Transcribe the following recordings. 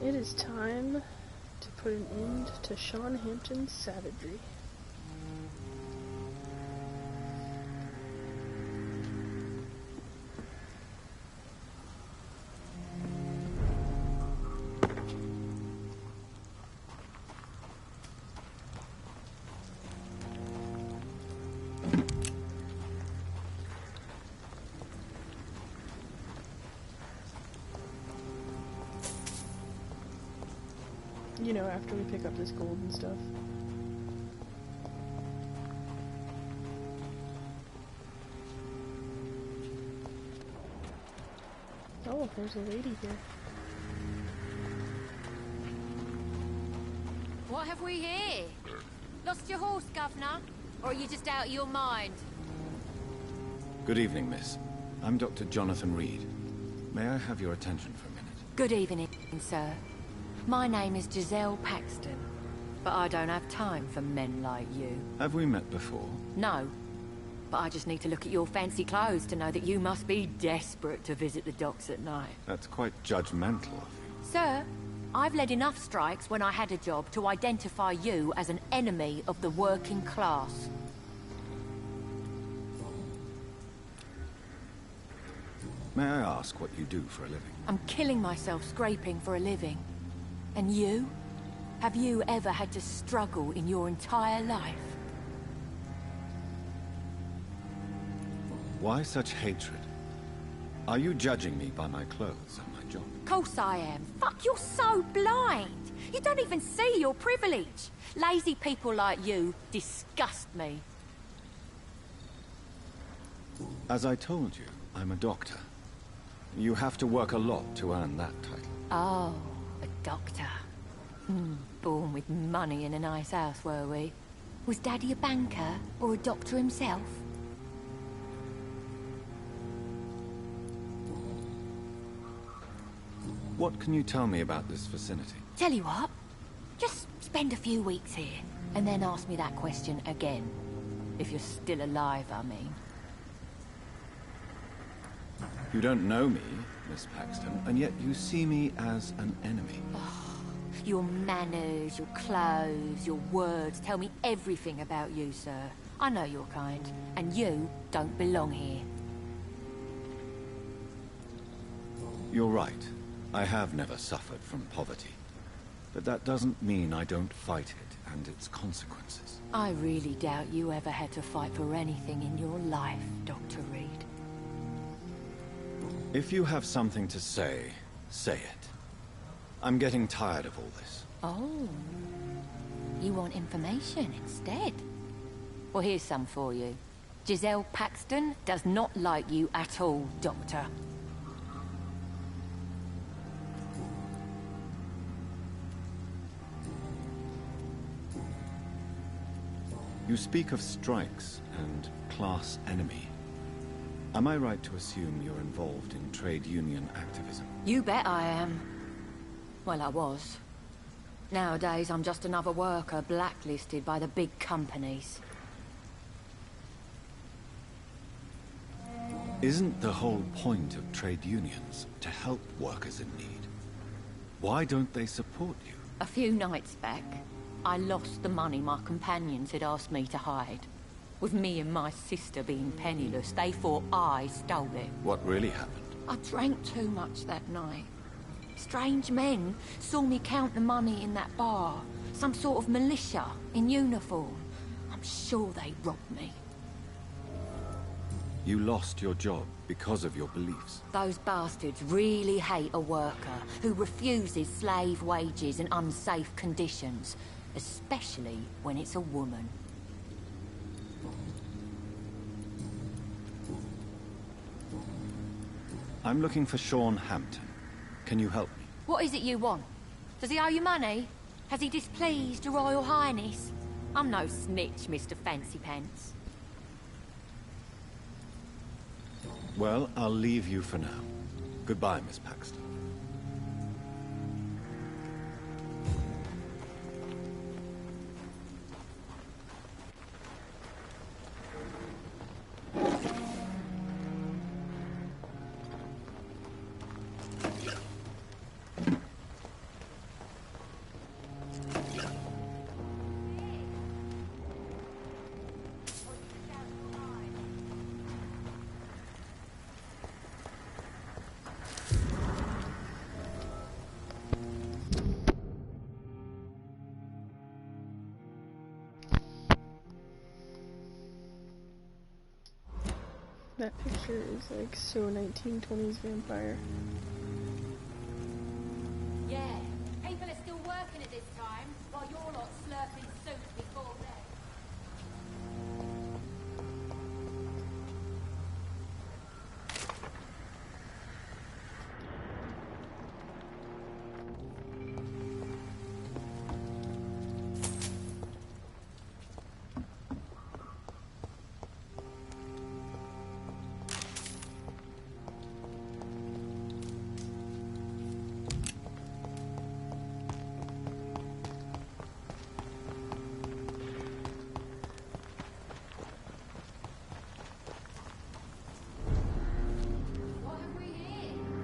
It is time to put an end to Sean Hampton's savagery. You know, after we pick up this gold and stuff. Oh, there's a lady here. What have we here? Lost your horse, Governor? Or are you just out of your mind? Good evening, miss. I'm Dr. Jonathan Reed. May I have your attention for a minute? Good evening, sir. My name is Giselle Paxton, but I don't have time for men like you. Have we met before? No, but I just need to look at your fancy clothes to know that you must be desperate to visit the docks at night. That's quite judgmental of you. Sir, I've led enough strikes when I had a job to identify you as an enemy of the working class. May I ask what you do for a living? I'm killing myself scraping for a living. And you? Have you ever had to struggle in your entire life? Why such hatred? Are you judging me by my clothes and my job? Course I am. Fuck, you're so blind. You don't even see your privilege. Lazy people like you disgust me. As I told you, I'm a doctor. You have to work a lot to earn that title. Oh, a doctor. Born with money in a nice house, were we? Was Daddy a banker or a doctor himself? What can you tell me about this vicinity? Tell you what, just spend a few weeks here, and then ask me that question again. If you're still alive, I mean. You don't know me, Miss Paxton, and yet you see me as an enemy. Your manners, your clothes, your words tell me everything about you, sir. I know your kind, and you don't belong here. You're right. I have never suffered from poverty. But that doesn't mean I don't fight it and its consequences. I really doubt you ever had to fight for anything in your life, Dr. Reed. If you have something to say, say it. I'm getting tired of all this. Oh. You want information instead? Well, here's some for you. Giselle Paxton does not like you at all, Doctor. You speak of strikes and class enemy. Am I right to assume you're involved in trade union activism? You bet I am. Well, I was. Nowadays, I'm just another worker blacklisted by the big companies. Isn't the whole point of trade unions to help workers in need? Why don't they support you? A few nights back, I lost the money my companions had asked me to hide. With me and my sister being penniless, they thought I stole it. What really happened? I drank too much that night. Strange men saw me count the money in that bar. Some sort of militia in uniform. I'm sure they robbed me. You lost your job because of your beliefs. Those bastards really hate a worker who refuses slave wages and unsafe conditions, especially when it's a woman. I'm looking for Sean Hampton. Can you help me? What is it you want? Does he owe you money? Has he displeased your Royal Highness? I'm no snitch, Mr. Fancy Pants. Well, I'll leave you for now. Goodbye, Miss Paxton. That picture is like so 1920s vampire. Yeah, people are still working at this time, while you're lot slurping soup before bed.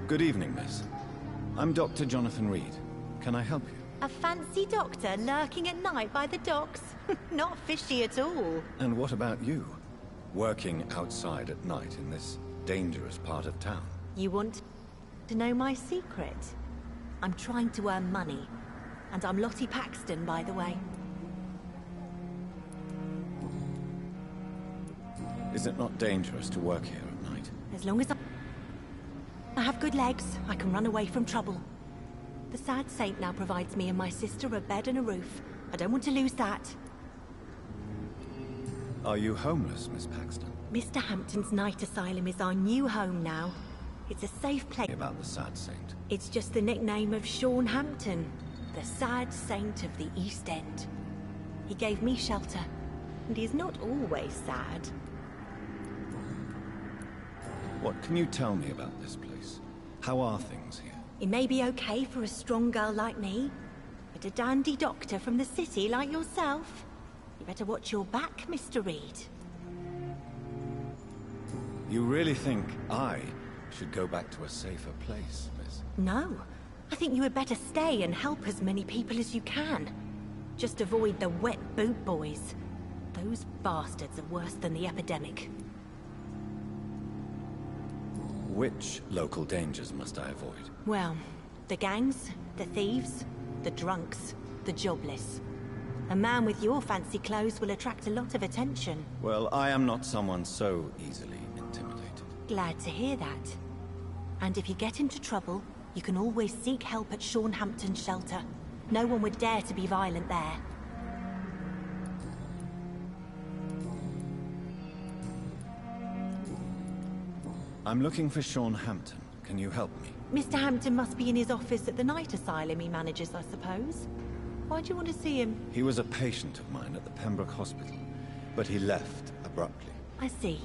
Good evening, miss. I'm Dr. Jonathan Reed. Can I help you? A fancy doctor lurking at night by the docks? Not fishy at all. And what about you? Working outside at night in this dangerous part of town? You want to know my secret? I'm trying to earn money. And I'm Lottie Paxton, by the way. Is it not dangerous to work here at night? As long as I have good legs, I can run away from trouble. The sad saint now provides me and my sister a bed and a roof. I don't want to lose that. Are you homeless, Miss Paxton? Mr. Hampton's night asylum is our new home now. It's a safe place. About the sad saint? It's just the nickname of Sean Hampton, the sad saint of the East End. He gave me shelter, and he's not always sad. What can you tell me about this place? How are things here? It may be okay for a strong girl like me, but a dandy doctor from the city like yourself, you better watch your back, Mr. Reed. You really think I should go back to a safer place, miss? No. I think you had better stay and help as many people as you can. Just avoid the wet boot boys. Those bastards are worse than the epidemic. Which local dangers must I avoid? Well, the gangs, the thieves, the drunks, the jobless. A man with your fancy clothes will attract a lot of attention. Well, I am not someone so easily intimidated. Glad to hear that. And if you get into trouble, you can always seek help at Sean Hampton's shelter. No one would dare to be violent there. I'm looking for Sean Hampton. Can you help me? Mr. Hampton must be in his office at the night asylum he manages, I suppose. Why do you want to see him? He was a patient of mine at the Pembroke Hospital, but he left abruptly. I see.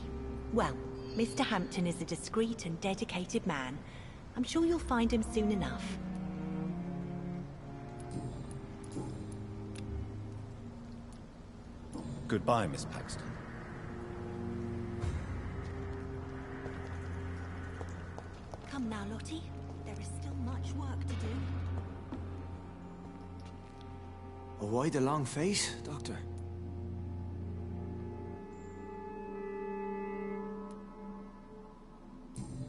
Well, Mr. Hampton is a discreet and dedicated man. I'm sure you'll find him soon enough. Goodbye, Miss Paxton. Come now, Lottie. There is still much work to do. Why the long face, Doctor?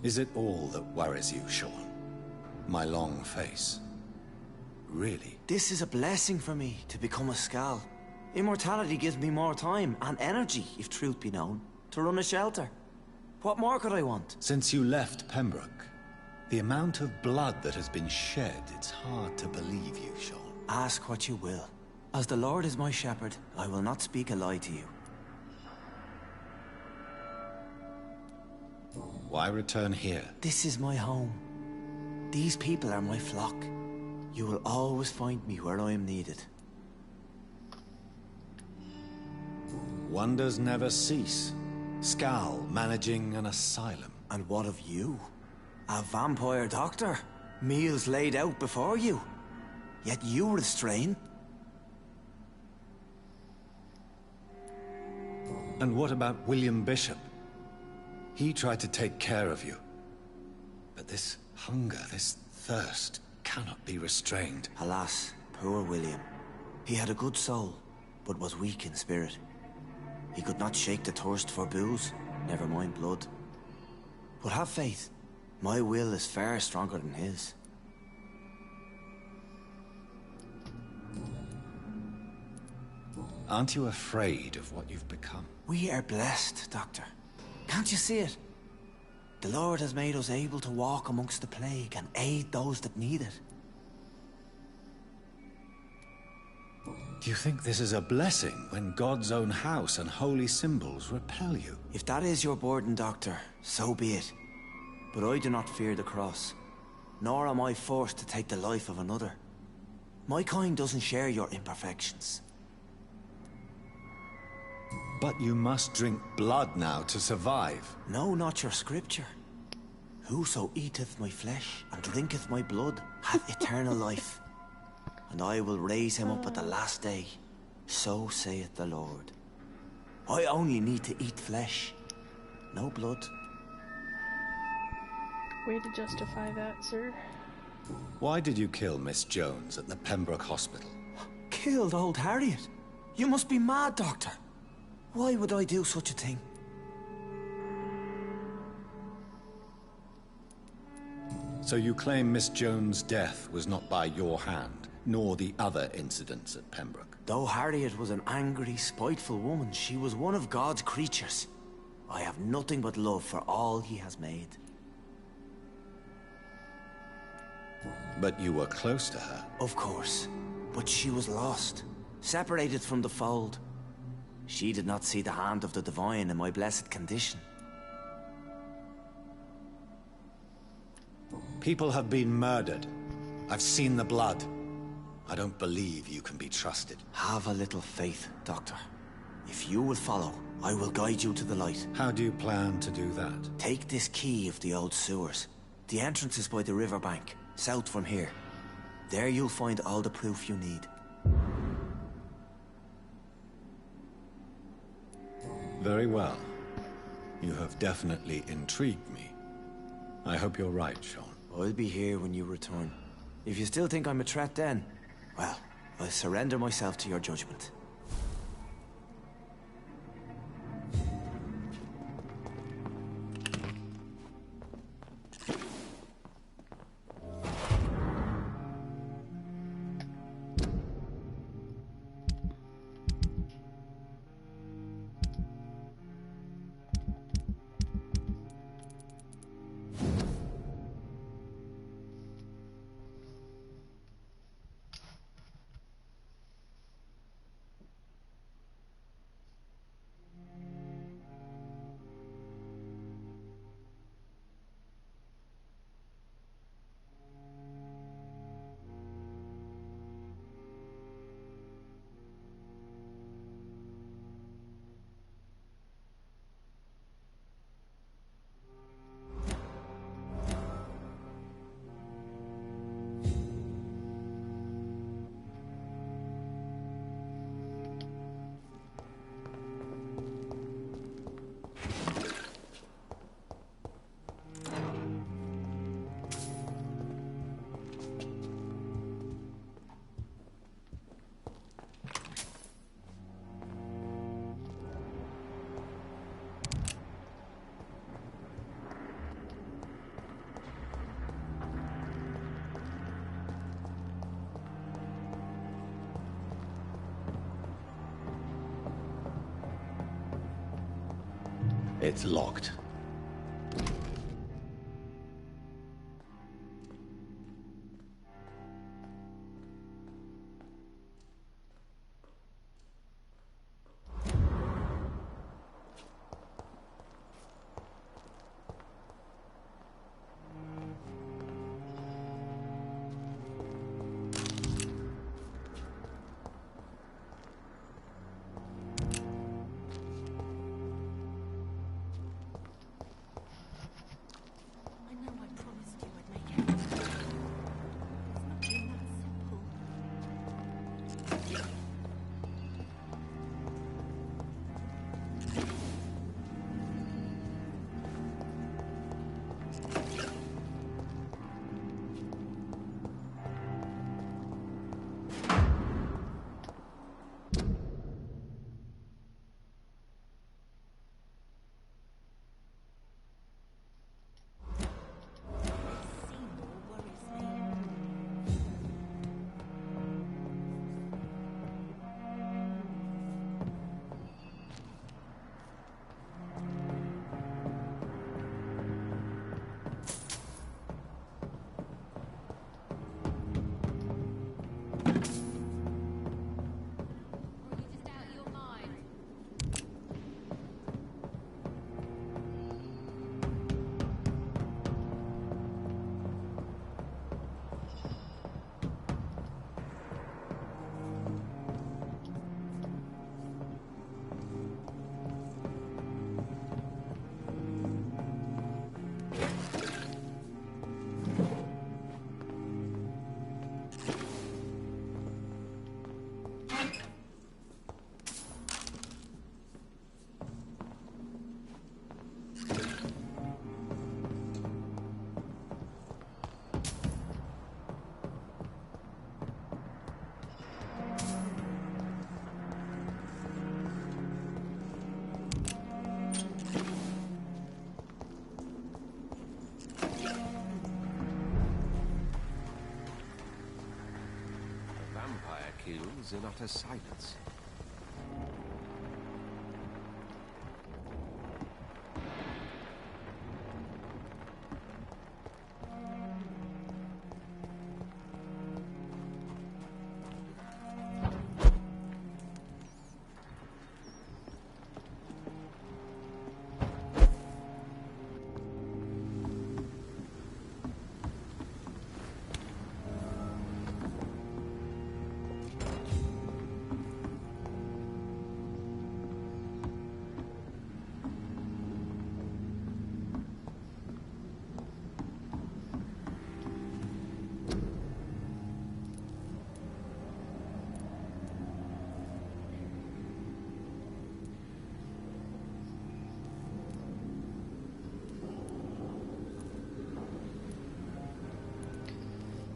Is it all that worries you, Sean? My long face? Really? This is a blessing for me, to become a Skal. Immortality gives me more time and energy, if truth be known, to run a shelter. What more could I want? Since you left Pembroke, the amount of blood that has been shed, it's hard to believe you, Sean. Ask what you will. As the Lord is my shepherd, I will not speak a lie to you. Why return here? This is my home. These people are my flock. You will always find me where I am needed. Wonders never cease. Skal managing an asylum. And what of you? A vampire doctor? Meals laid out before you. Yet you restrain. And what about William Bishop? He tried to take care of you. But this hunger, this thirst, cannot be restrained. Alas, poor William. He had a good soul, but was weak in spirit. He could not shake the thirst for booze, never mind blood. But have faith. My will is far stronger than his. Aren't you afraid of what you've become? We are blessed, Doctor. Can't you see it? The Lord has made us able to walk amongst the plague and aid those that need it. Do you think this is a blessing when God's own house and holy symbols repel you? If that is your burden, Doctor, so be it. But I do not fear the cross, nor am I forced to take the life of another. My kind doesn't share your imperfections. But you must drink blood now to survive. No, not your scripture. Whoso eateth my flesh and drinketh my blood hath eternal life, and I will raise him up at the last day. So saith the Lord. I only need to eat flesh, no blood. Way to justify that, sir. Why did you kill Miss Jones at the Pembroke Hospital? Killed old Harriet? You must be mad, Doctor. Why would I do such a thing? So you claim Miss Jones' death was not by your hand, nor the other incidents at Pembroke? Though Harriet was an angry, spiteful woman, she was one of God's creatures. I have nothing but love for all he has made. But you were close to her. Of course. But she was lost, separated from the fold. She did not see the hand of the divine in my blessed condition. People have been murdered. I've seen the blood. I don't believe you can be trusted. Have a little faith, Doctor. If you will follow, I will guide you to the light. How do you plan to do that? Take this key of the old sewers. The entrance is by the riverbank, south from here. There you'll find all the proof you need. Very well. You have definitely intrigued me. I hope you're right, Sean. I'll be here when you return. If you still think I'm a threat then, well, I'll surrender myself to your judgment. It's locked. kills in utter silence.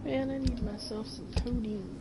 Man, I need myself some codeine.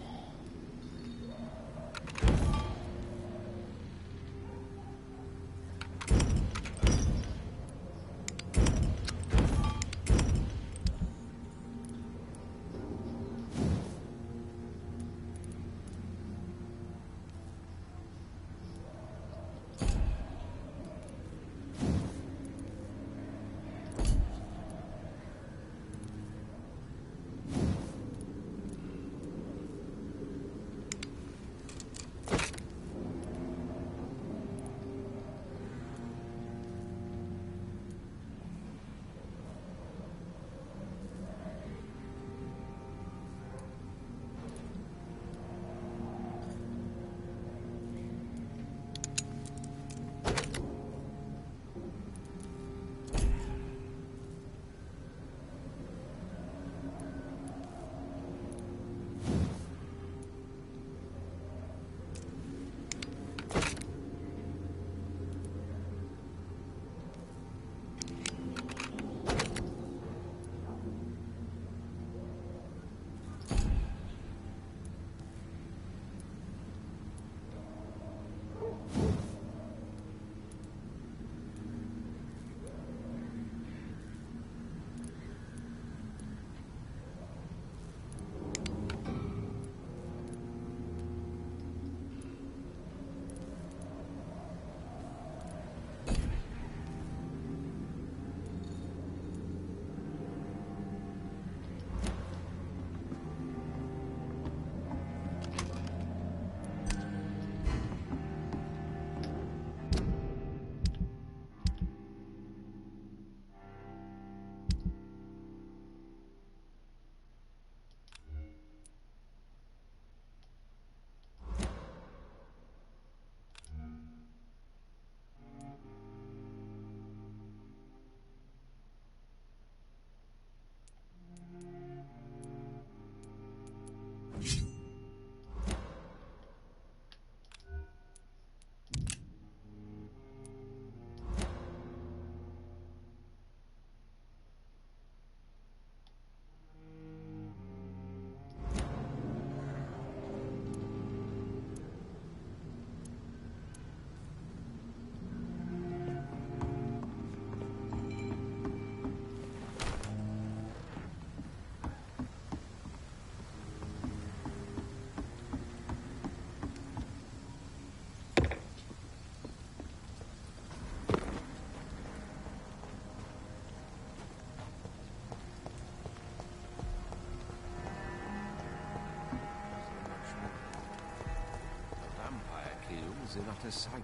In utter silence.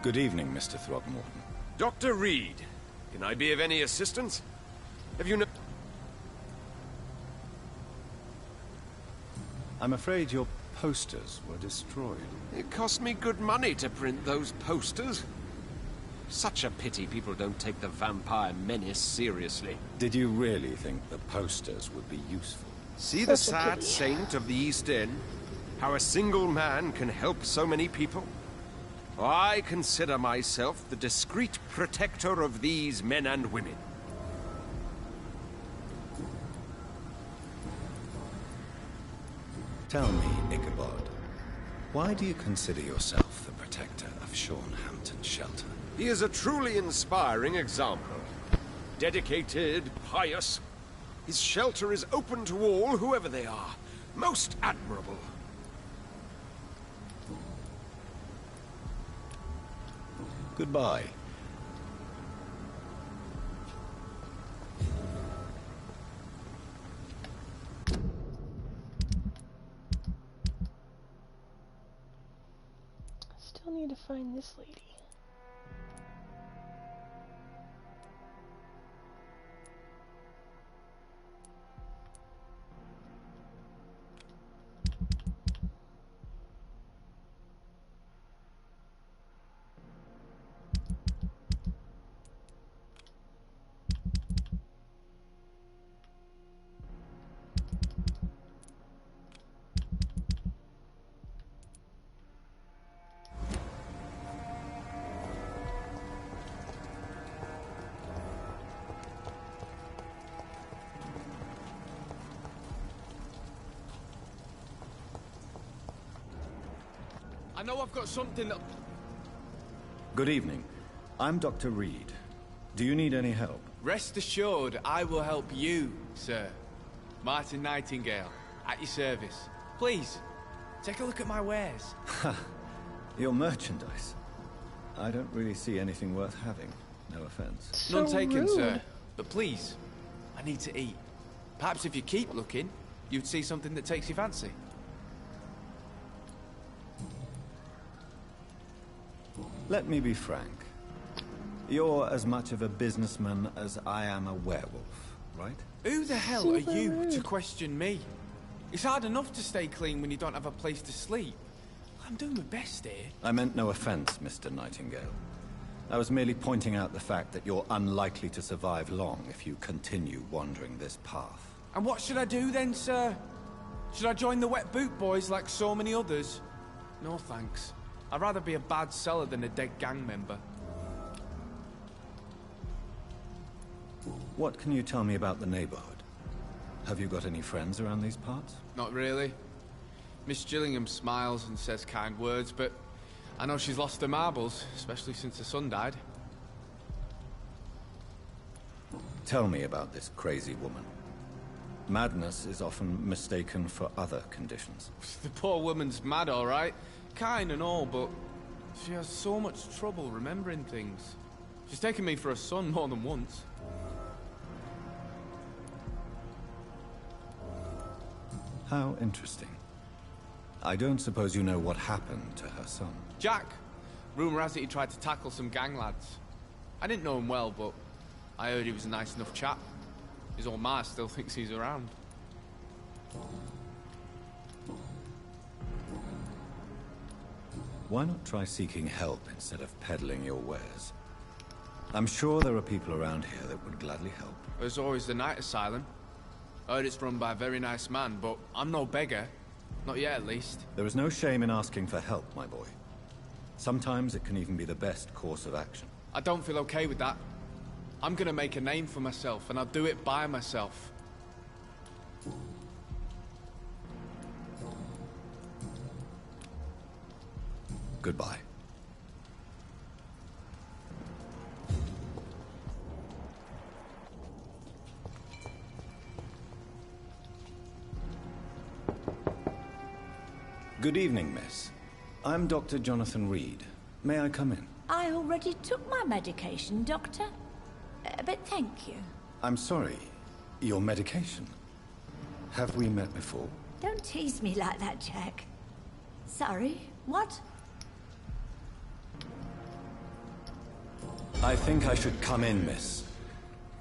Good evening, Mr. Throckmorton. Dr. Reed, can I be of any assistance? Have you no... I'm afraid your posters were destroyed. It cost me good money to print those posters. Such a pity people don't take the vampire menace seriously. Did you really think the posters would be useful? See the sad saint of the East End? How a single man can help so many people? I consider myself the discreet protector of these men and women. Tell me, Ichabod, why do you consider yourself the protector of Sean Hampton's shelter? He is a truly inspiring example. Dedicated, pious. His shelter is open to all, whoever they are. Most admirable. Goodbye. Still need to find this lady. I know I've got something that... Good evening. I'm Dr. Reed. Do you need any help? Rest assured, I will help you, sir. Martin Nightingale, at your service. Please, take a look at my wares. Your merchandise. I don't really see anything worth having. No offense. So None taken, rude. sir. But please, I need to eat. Perhaps if you keep looking, you'd see something that takes your fancy. Let me be frank. You're as much of a businessman as I am a werewolf, right? Who the hell Super are you rude. to question me? It's hard enough to stay clean when you don't have a place to sleep. I'm doing my best here. I meant no offense, Mr. Nightingale. I was merely pointing out the fact that you're unlikely to survive long if you continue wandering this path. And what should I do then, sir? Should I join the Wet Boot Boys like so many others? No thanks. I'd rather be a bad seller than a dead gang member. What can you tell me about the neighborhood? Have you got any friends around these parts? Not really. Miss Gillingham smiles and says kind words, but I know she's lost her marbles, especially since her son died. Tell me about this crazy woman. Madness is often mistaken for other conditions. The poor woman's mad, all right. Kind and all, but she has so much trouble remembering things. She's taken me for a son more than once. How interesting. I don't suppose you know what happened to her son. Jack. Rumour has it he tried to tackle some gang lads. I didn't know him well, but I heard he was a nice enough chap. His old ma still thinks he's around. Why not try seeking help instead of peddling your wares? I'm sure there are people around here that would gladly help. There's always the night asylum. I heard it's run by a very nice man, but I'm no beggar. Not yet, at least. There is no shame in asking for help, my boy. Sometimes it can even be the best course of action. I don't feel okay with that. I'm gonna make a name for myself, and I'll do it by myself. Goodbye. Good evening, miss. I'm Dr. Jonathan Reed. May I come in? I already took my medication, Doctor. But thank you. I'm sorry. Your medication? Have we met before? Don't tease me like that, Jack. Sorry, what? I think I should come in, miss.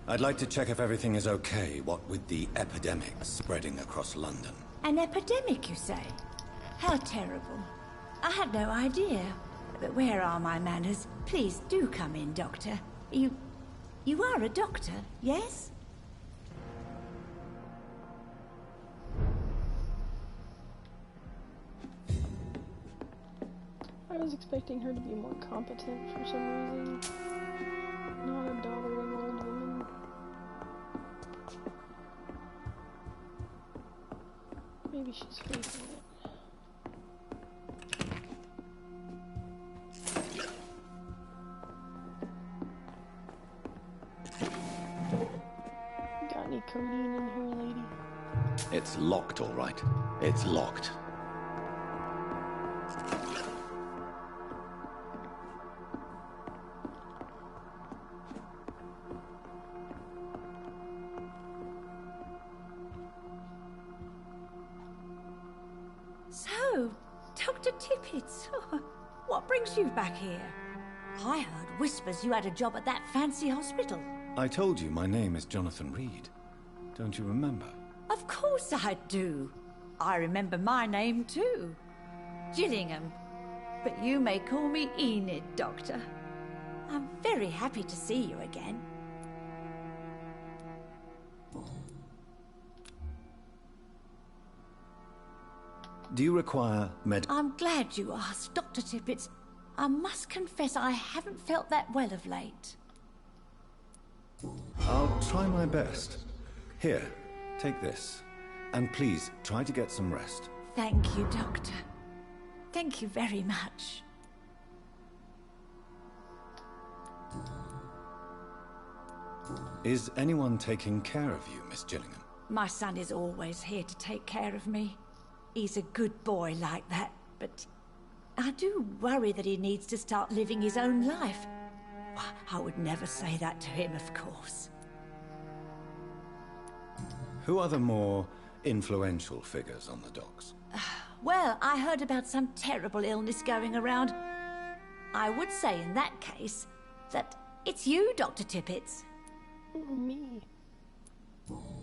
I'd like to check if everything is okay, what with the epidemic spreading across London. An epidemic, you say? How terrible. I had no idea. But where are my manners? Please do come in, Doctor. You are a doctor, yes? I was expecting her to be more competent for some reason. Not a doddering old woman. Maybe she's faking it. Got any codeine in here, lady? It's locked, all right. It's locked. So, Dr. Tippett, what brings you back here? I heard whispers you had a job at that fancy hospital. I told you my name is Jonathan Reed. Don't you remember? Of course I do. I remember my name too. Gillingham. But you may call me Enid, Doctor. I'm very happy to see you again. Do you require I'm glad you asked, Dr. Tippett. I must confess I haven't felt that well of late. I'll try my best. Here, take this. And please, try to get some rest. Thank you, Doctor. Thank you very much. Is anyone taking care of you, Miss Gillingham? My son is always here to take care of me. He's a good boy like that, but I do worry that he needs to start living his own life. I would never say that to him, of course. Who are the more influential figures on the docks? Well, I heard about some terrible illness going around. I would say in that case that it's you, Dr. Tippett. Me.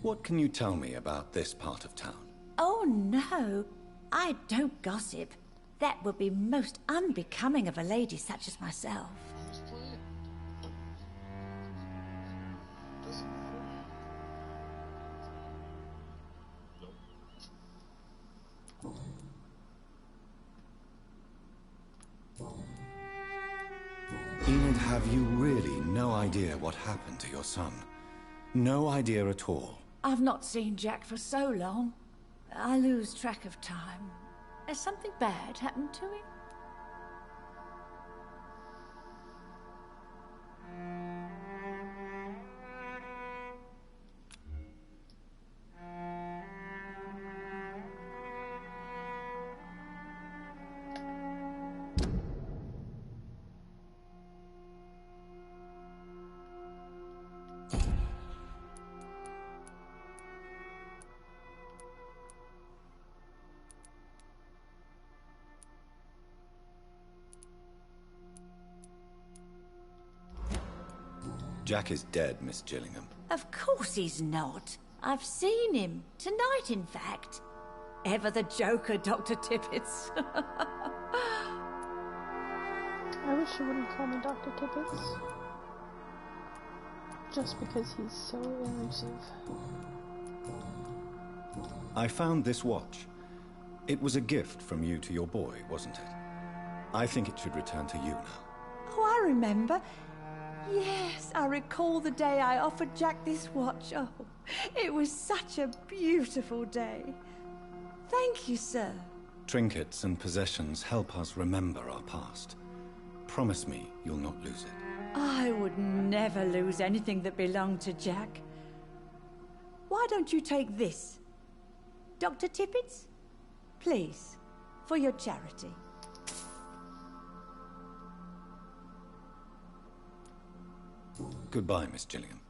What can you tell me about this part of town? Oh, no. I don't gossip. That would be most unbecoming of a lady such as myself. Enid, have you really no idea what happened to your son? No idea at all? I've not seen Jack for so long. I lose track of time. Has something bad happened to him? Jack is dead, Miss Gillingham. Of course he's not. I've seen him. Tonight, in fact. Ever the joker, Dr. Tippett. I wish you wouldn't call me Dr. Tippett. Just because he's so elusive. I found this watch. It was a gift from you to your boy, wasn't it? I think it should return to you now. Oh, I remember. Yes, I recall the day I offered Jack this watch. Oh, it was such a beautiful day. Thank you, sir. Trinkets and possessions help us remember our past. Promise me you'll not lose it. I would never lose anything that belonged to Jack. Why don't you take this? Dr. Tippett? Please, for your charity. Goodbye, Miss Gillingham.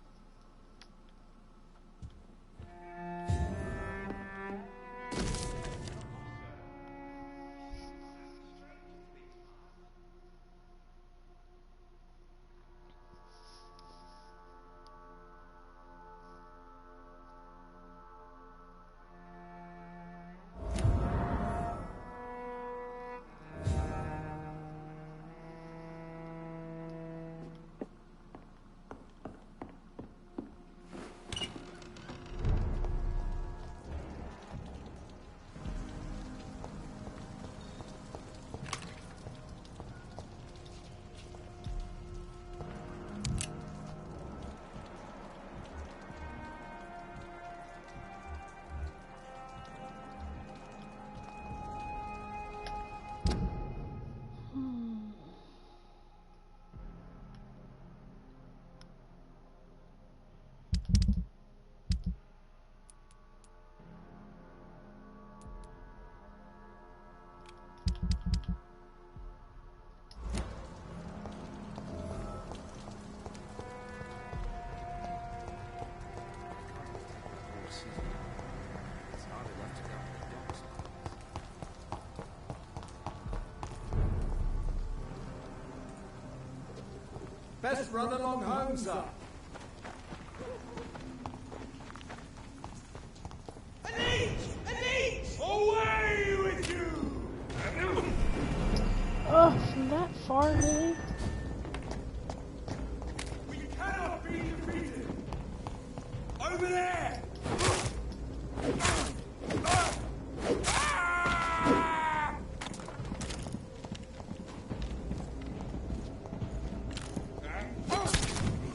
Best run along home, sir. Away with you! Oh, from that far, really? We cannot be defeated! Over there!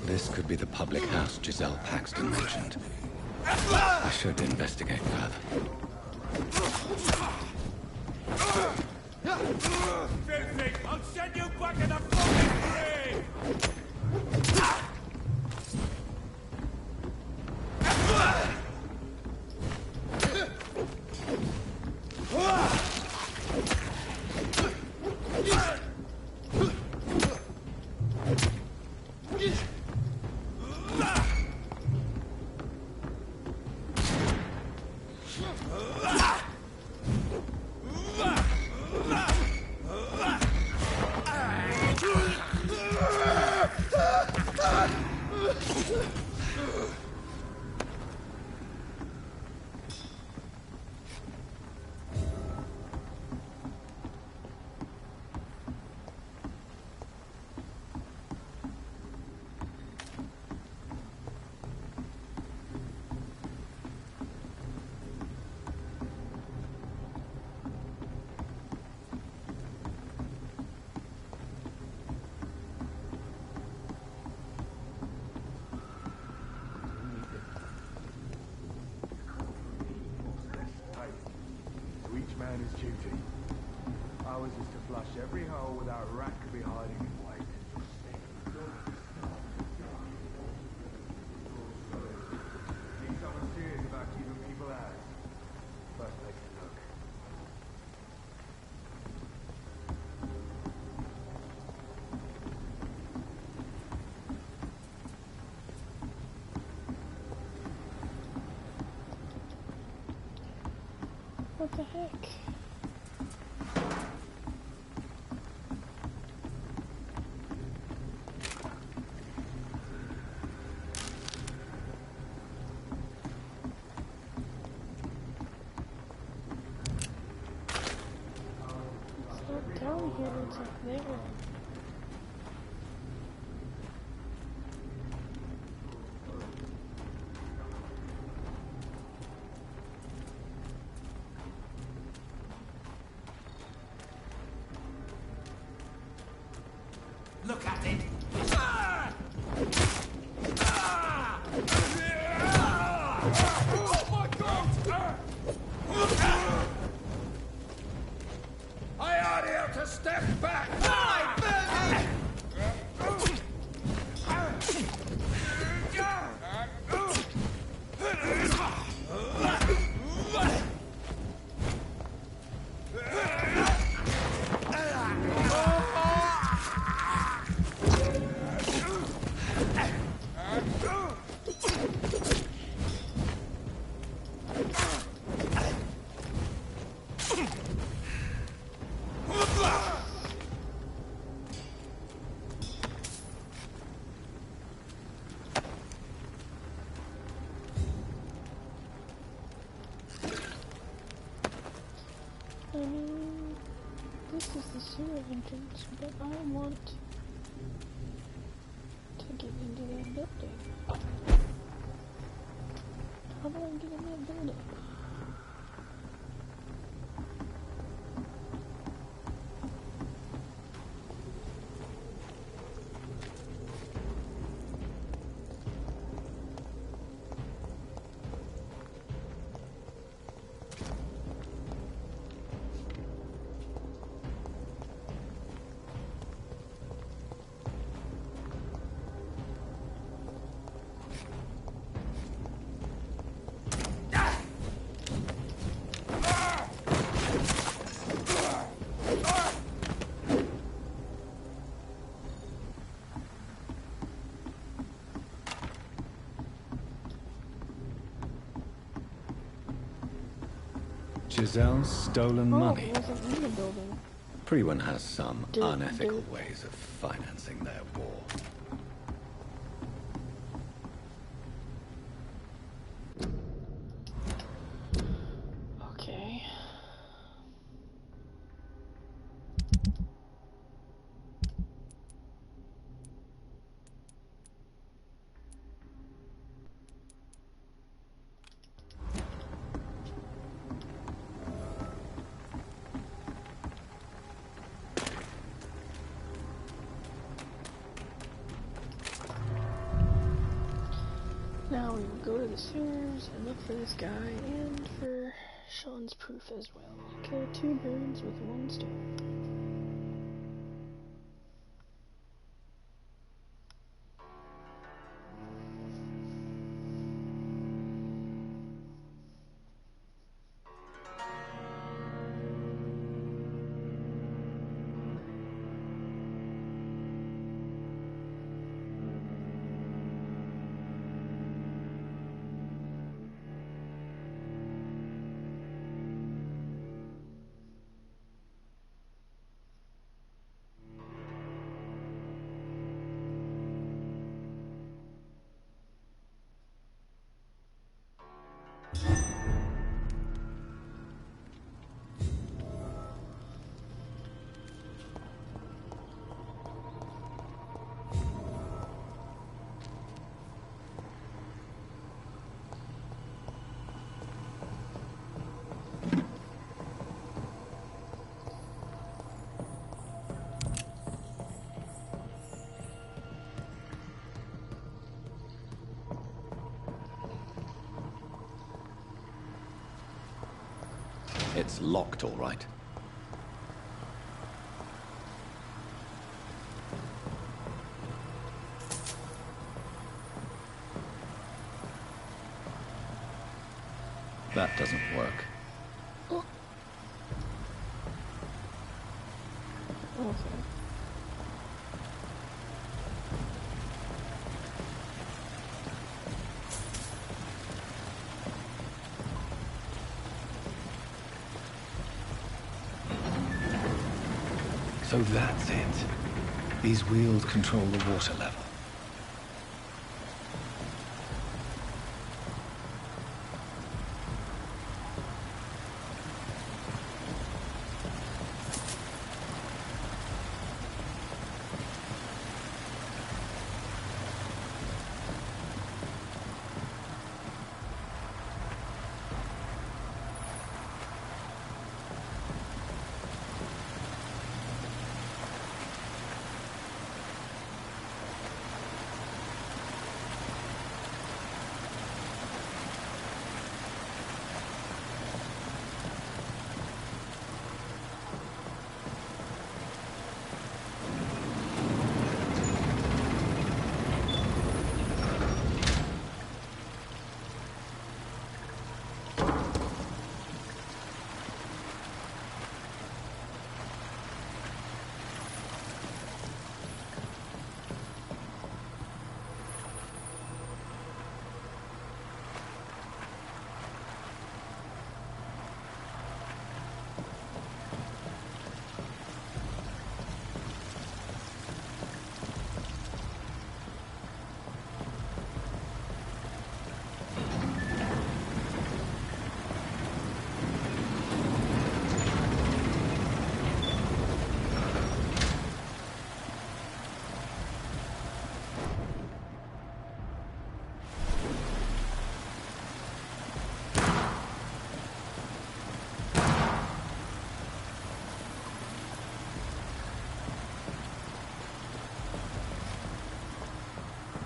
This could be the public house Giselle Paxton mentioned. I should investigate further. Filthy! I'll send you back in the fucking grave! To each man his duty. Ours is to flush every hole without a rat could be hiding in wait. Need someone serious about keeping people out. First take a look. What the heck? It's not down here, it's up there. Look at it! Oh my God! I ought you to step back! I mean, this is the sewer entrance, but I want to get into that building. How do I get in that building? Giselle's stolen Oh, money. it wasn't in the building. Everyone has some Dirt, unethical dirt. ways of financing their war. we will go to the sewers and look for this guy and for Sean's proof as well. Kill 2 birds with 1 stone. It's locked, all right. That doesn't work. Oh. Okay. So that's it. These wheels control the water level.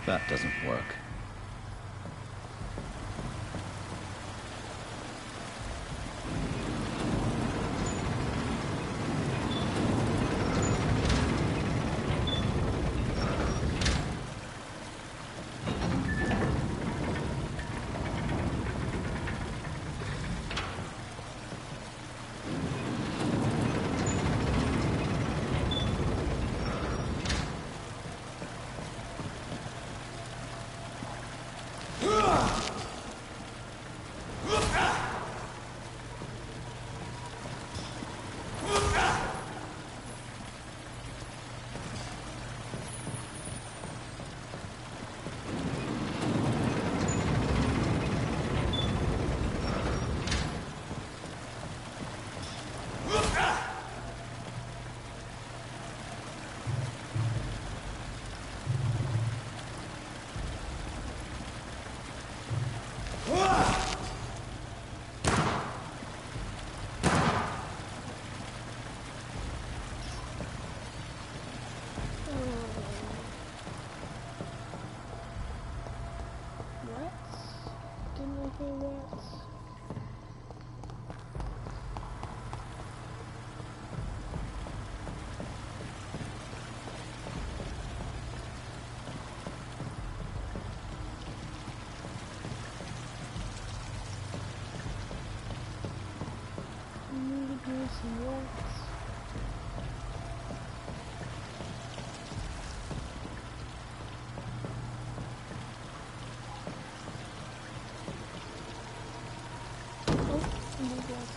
That doesn't work.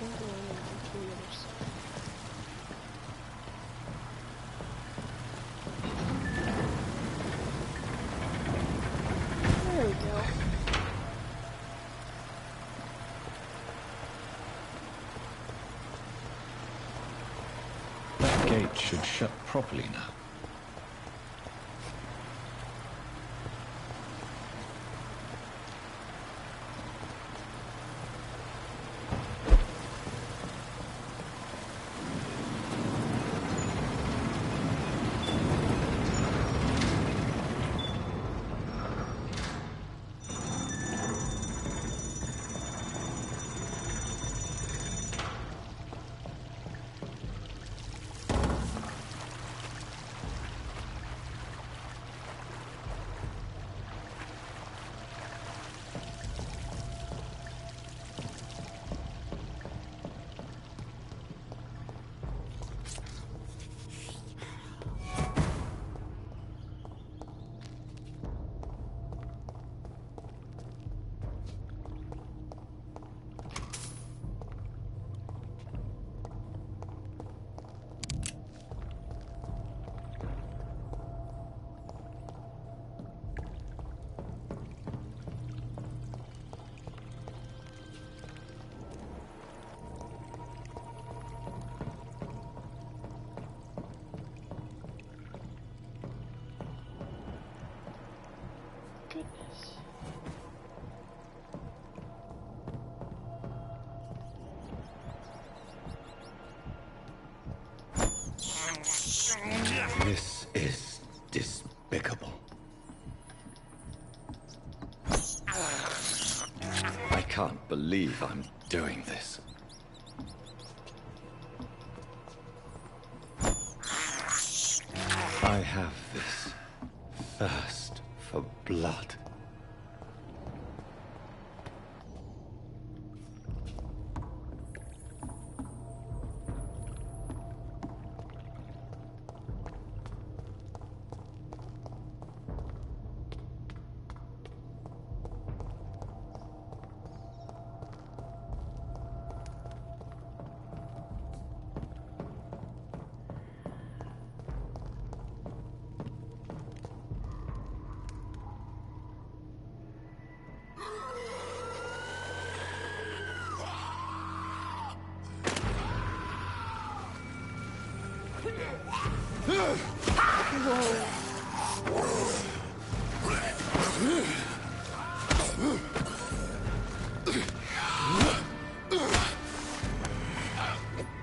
can go in and go to the other side. There we go. That gate should shut properly now. Goodness. This is despicable. I can't believe I'm doing this. I have this thirst for blood.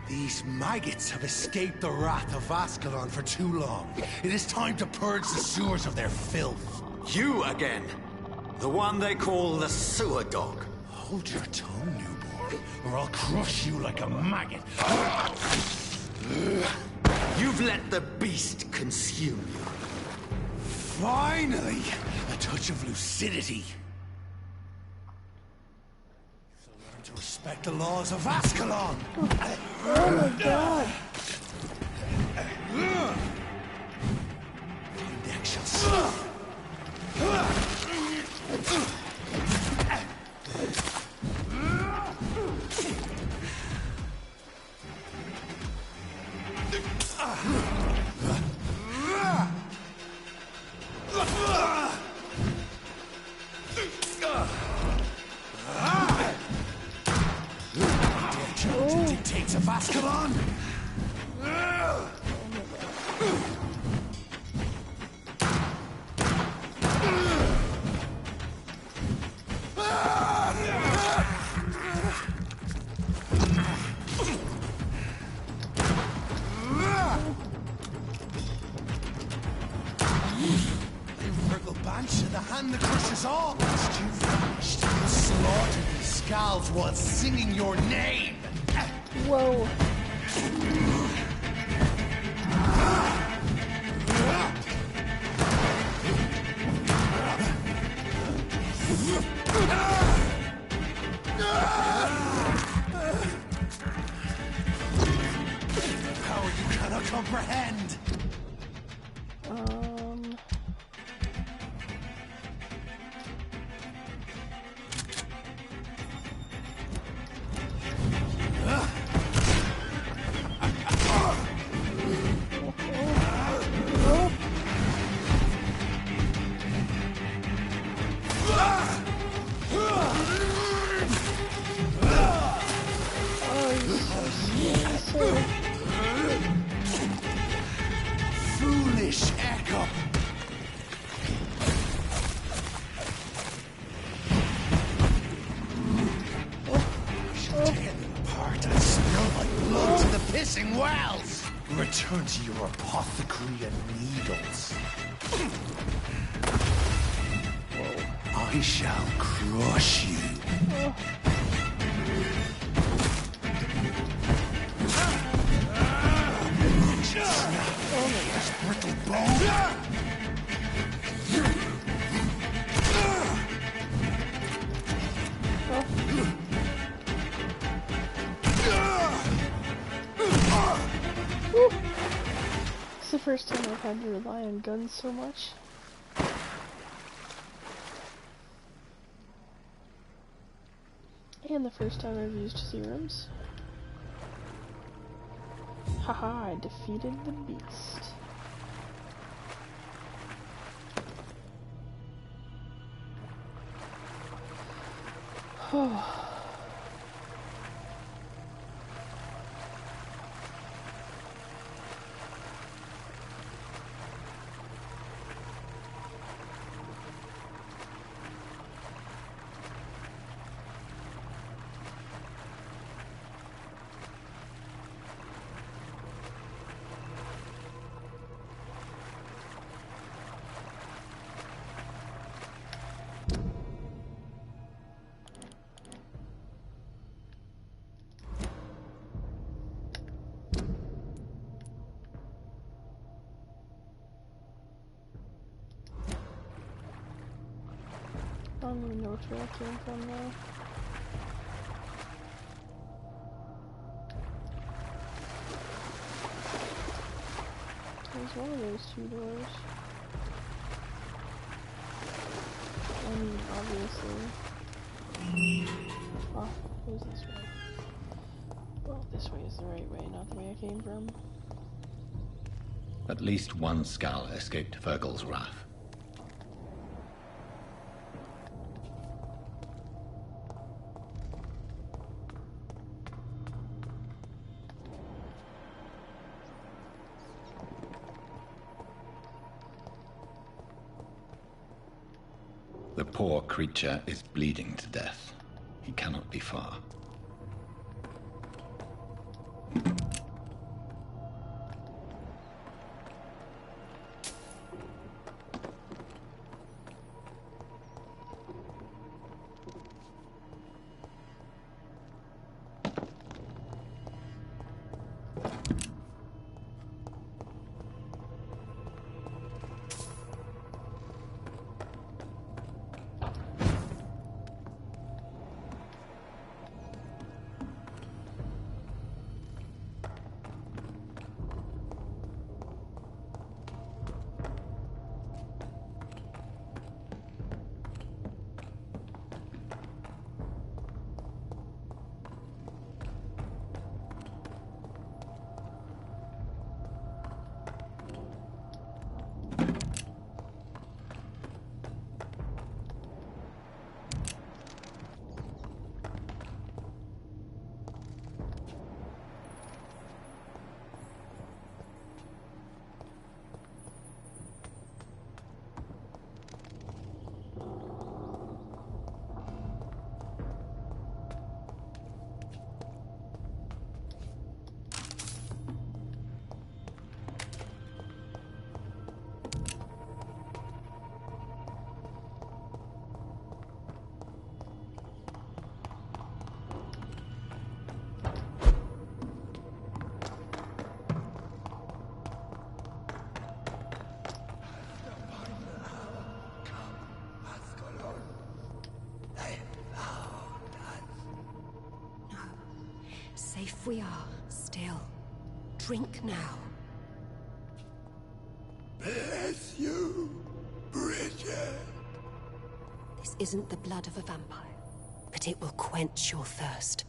These maggots have escaped the wrath of Ascalon for too long. It is time to purge the sewers of their filth. You again! The one they call the sewer dog. Hold your tongue, newborn, or I'll crush you like a maggot. You've let the beast consume you. Finally! A touch of lucidity. So learn to respect the laws of Ascalon! Oh my god! Neck shall see. Dictates of Ascalon. The hand that crushes all. Once you vanished, you slaughtered these skulls while singing your name. Whoa. Power you cannot comprehend. return to your apothecary and needles. I shall crush you. This brittle bone. It's the first time I've had to rely on guns so much. And the first time I've used serums. Haha, I defeated the beast. Oh. I don't even know where I came from now. There's one of those two doors. I mean, obviously. Oh, it was this way. Well, this way is the right way, not the way I came from. At least one Skull escaped Virgil's wrath. The poor creature is bleeding to death. He cannot be far. Safe we are, still. Drink now. Bless you, Bridget. This isn't the blood of a vampire, but it will quench your thirst.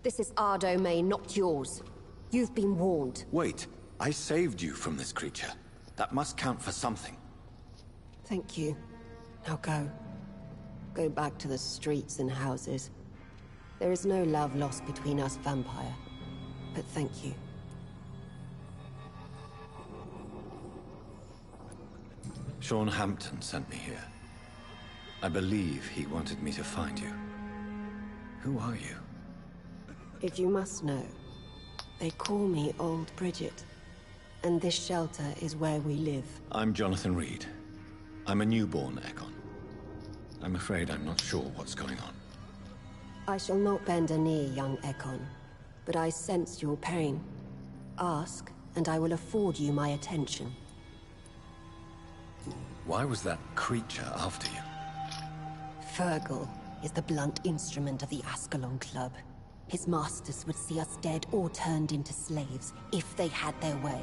This is our domain, not yours. You've been warned. Wait, I saved you from this creature. That must count for something. Thank you. Now go. Go back to the streets and houses. There is no love lost between us, Vampire. But thank you. Sean Hampton sent me here. I believe he wanted me to find you. Who are you? If you must know, they call me Old Bridget, and this shelter is where we live. I'm Jonathan Reed. I'm a newborn Ekon. I'm afraid I'm not sure what's going on. I shall not bend a knee, young Ekon, but I sense your pain. Ask, and I will afford you my attention. Why was that creature after you? Fergal is the blunt instrument of the Ascalon Club. His masters would see us dead or turned into slaves if they had their way.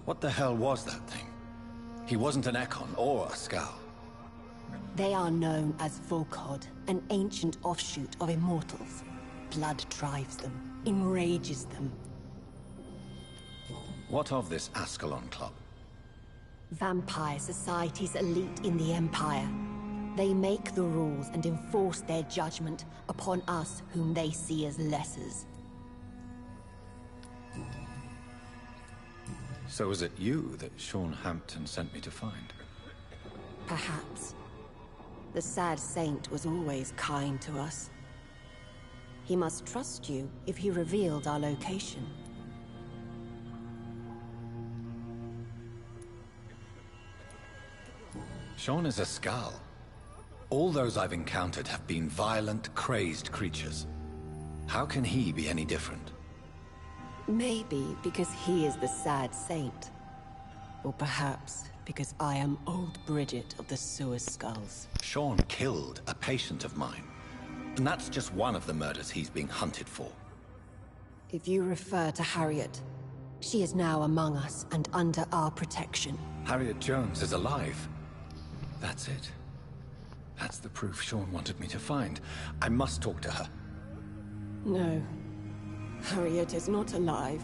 What the hell was that thing? He wasn't an Ekon or a Skal. They are known as Volkod, an ancient offshoot of immortals. Blood drives them, enrages them. What of this Ascalon Club? Vampire society's elite in the Empire. They make the rules and enforce their judgment upon us whom they see as lessers. So was it you that Sean Hampton sent me to find? Perhaps. The sad saint was always kind to us. He must trust you if he revealed our location. Sean is a Skal. All those I've encountered have been violent, crazed creatures. How can he be any different? Maybe because he is the sad saint. Or perhaps because I am Old Bridget of the Sewer Skulls. Sean killed a patient of mine. And that's just one of the murders he's being hunted for. If you refer to Harriet, she is now among us and under our protection. Harriet Jones is alive. That's it. That's the proof Sean wanted me to find. I must talk to her. No. Harriet is not alive.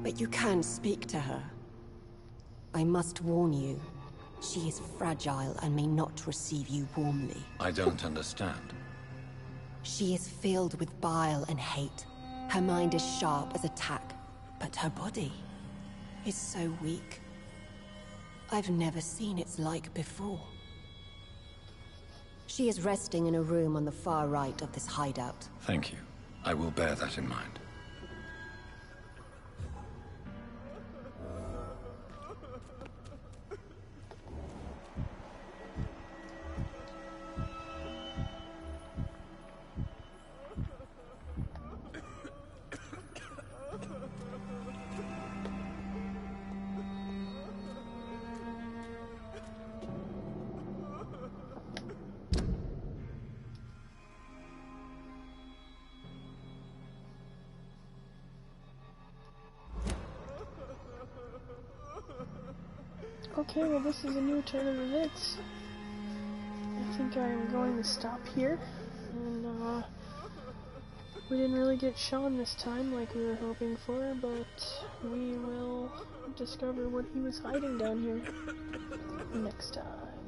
But you can speak to her. I must warn you. She is fragile and may not receive you warmly. I don't understand. She is filled with bile and hate. Her mind is sharp as a tack, but her body is so weak. I've never seen its like before. She is resting in a room on the far right of this hideout. Thank you. I will bear that in mind. Okay, well this is a new turn of events. I think I'm going to stop here. And, we didn't really get Sean this time like we were hoping for, but we will discover what he was hiding down here next time.